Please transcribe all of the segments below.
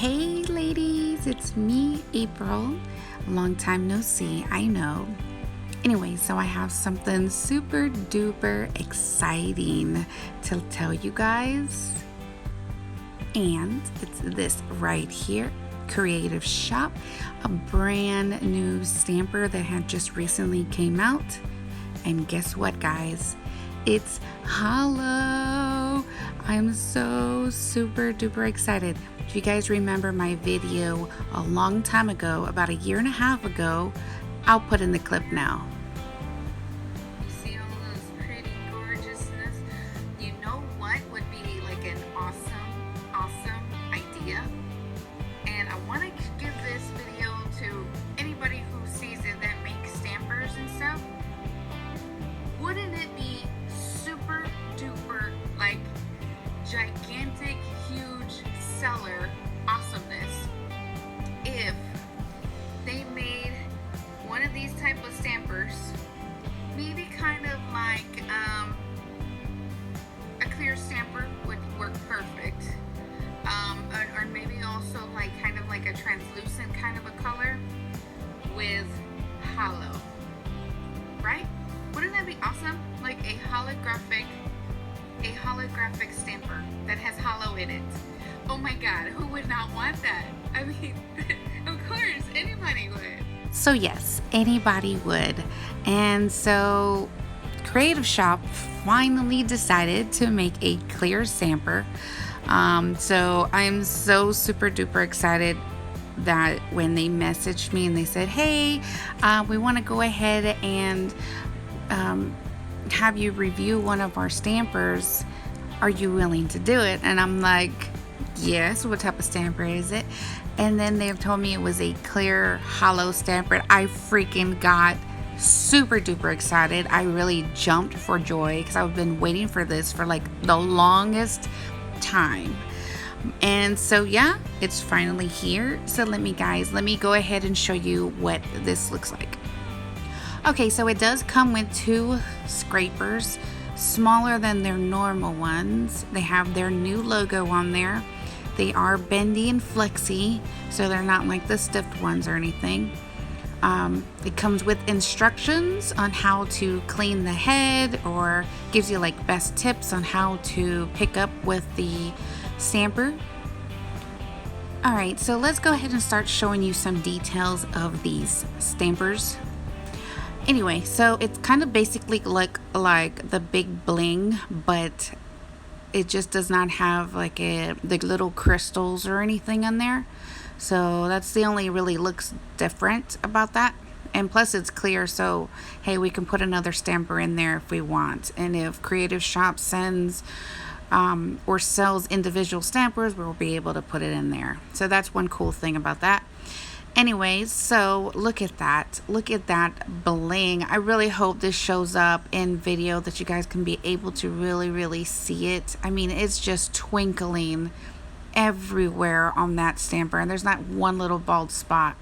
Hey ladies, it's me, April. Long time no see, I know. Anyway, so I have something super duper exciting to tell you guys. And it's this right here, Creative Shop, a brand new stamper that had just recently came out. And guess what, guys? It's Holo. I'm so super duper excited. If you guys remember my video a long time ago, about a year and a half ago, I'll put in the clip now. You see all those pretty gorgeousness? You know what would be like an awesome idea? And I want to give this video to anybody who sees it that makes stampers and stuff. Wouldn't it be super duper like gigantic, huge seller awesomeness if they made one of these type of stampers, maybe kind of like a clear stamper would work perfect, or maybe also like kind of like a translucent kind of a color with holo, right? Wouldn't that be awesome? Like a holographic stamper that has holo in it. Oh my god, who would not want that? I mean, of course, anybody would. So yes, anybody would. And so Creative Shop finally decided to make a clear stamper. So I'm so super duper excited that when they messaged me and they said, hey, we want to go ahead and have you review one of our stampers. Are you willing to do it? And I'm like, yes. What type of stamper is it? And then they've told me it was a clear holo stamper. I freaking got super duper excited. I really jumped for joy because I've been waiting for this for like the longest time. And so yeah, it's finally here. So let me go ahead and show you what this looks like. Okay, so it does come with two scrapers, smaller than their normal ones. They have their new logo on there. They are bendy and flexy, so they're not like the stiff ones or anything. It comes with instructions on how to clean the head, or gives you like best tips on how to pick up with the stamper. Alright, so let's go ahead and start showing you some details of these stampers. Anyway, so it's kind of basically like the big bling, but it just does not have like the little crystals or anything on there. So that's the only really looks different about that. And plus it's clear, so hey, we can put another stamper in there if we want. And if Creative Shop sends or sells individual stampers, we'll be able to put it in there. So that's one cool thing about that. Anyways, so look at that bling. I really hope this shows up in video that you guys can be able to really see it. I mean, it's just twinkling everywhere on that stamper, and there's not one little bald spot.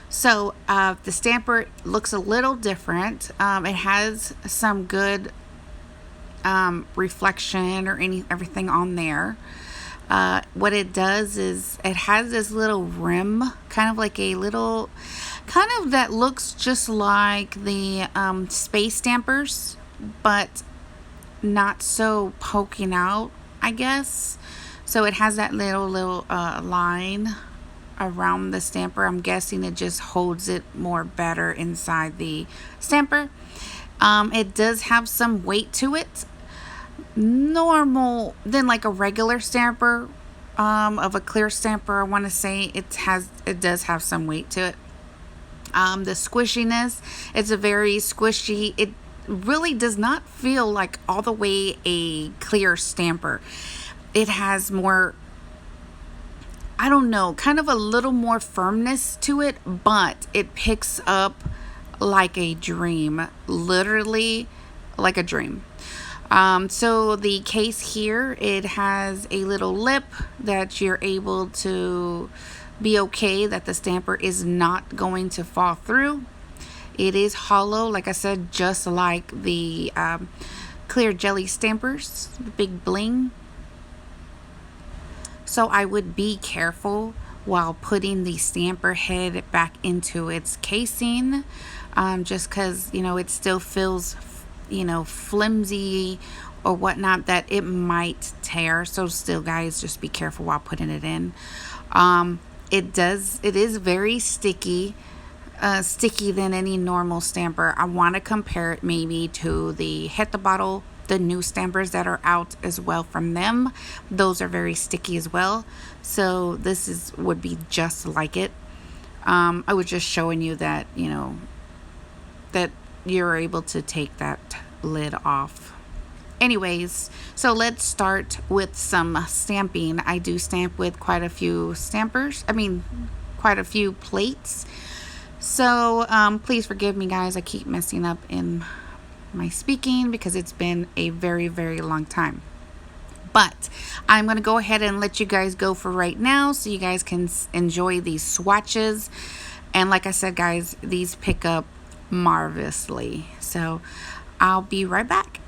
So the stamper looks a little different. It has some good reflection or everything on there. What it does is it has this little rim, kind of like a little, kind of that looks just like the space stampers, but not so poking out, I guess. So it has that little line around the stamper. I'm guessing it just holds it more better inside the stamper. It does have some weight to it, normal than like a regular stamper of a clear stamper. I want to say it does have some weight to it. The squishiness, it's a very squishy, it really does not feel like all the way a clear stamper. It has more, I don't know, kind of a little more firmness to it, but it picks up like a dream, literally like a dream. So the case here, it has a little lip that you're able to be okay that the stamper is not going to fall through. It is holo, like I said, just like the clear jelly stampers, the big bling. So I would be careful while putting the stamper head back into its casing, just because, it still feels, flimsy or whatnot, that it might tear. So still, guys, just be careful while putting it in. It is very sticky, sticky than any normal stamper. I want to compare it maybe to the Hit the Bottle, the new stampers that are out as well from them. Those are very sticky as well. So this is would be just like it. I was just showing you that, that you're able to take that lid off. Anyways, so let's start with some stamping. I do stamp with quite a few stampers. Quite a few plates. So please forgive me, guys. I keep messing up in my speaking because it's been a very, very long time. But I'm going to go ahead and let you guys go for right now so you guys can enjoy these swatches. And like I said, guys, these pick up marvelously. So I'll be right back.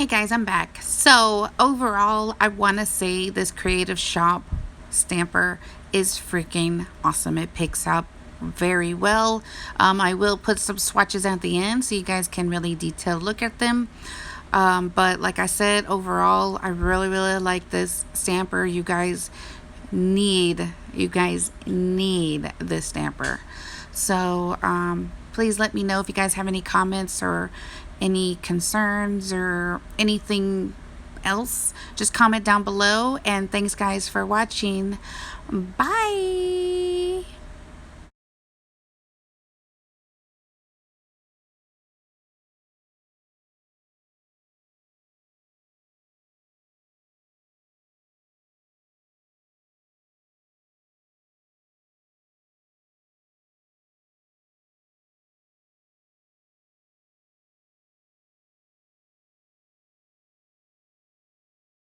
Hey guys, I'm back. So overall, I want to say this Creative Shop stamper is freaking awesome. It picks up very well. I will put some swatches at the end so you guys can really detailed look at them. But like I said, overall, I really like this stamper. You guys need this stamper. So please let me know if you guys have any comments or any concerns or anything else. Just comment down below, and thanks guys for watching. Bye.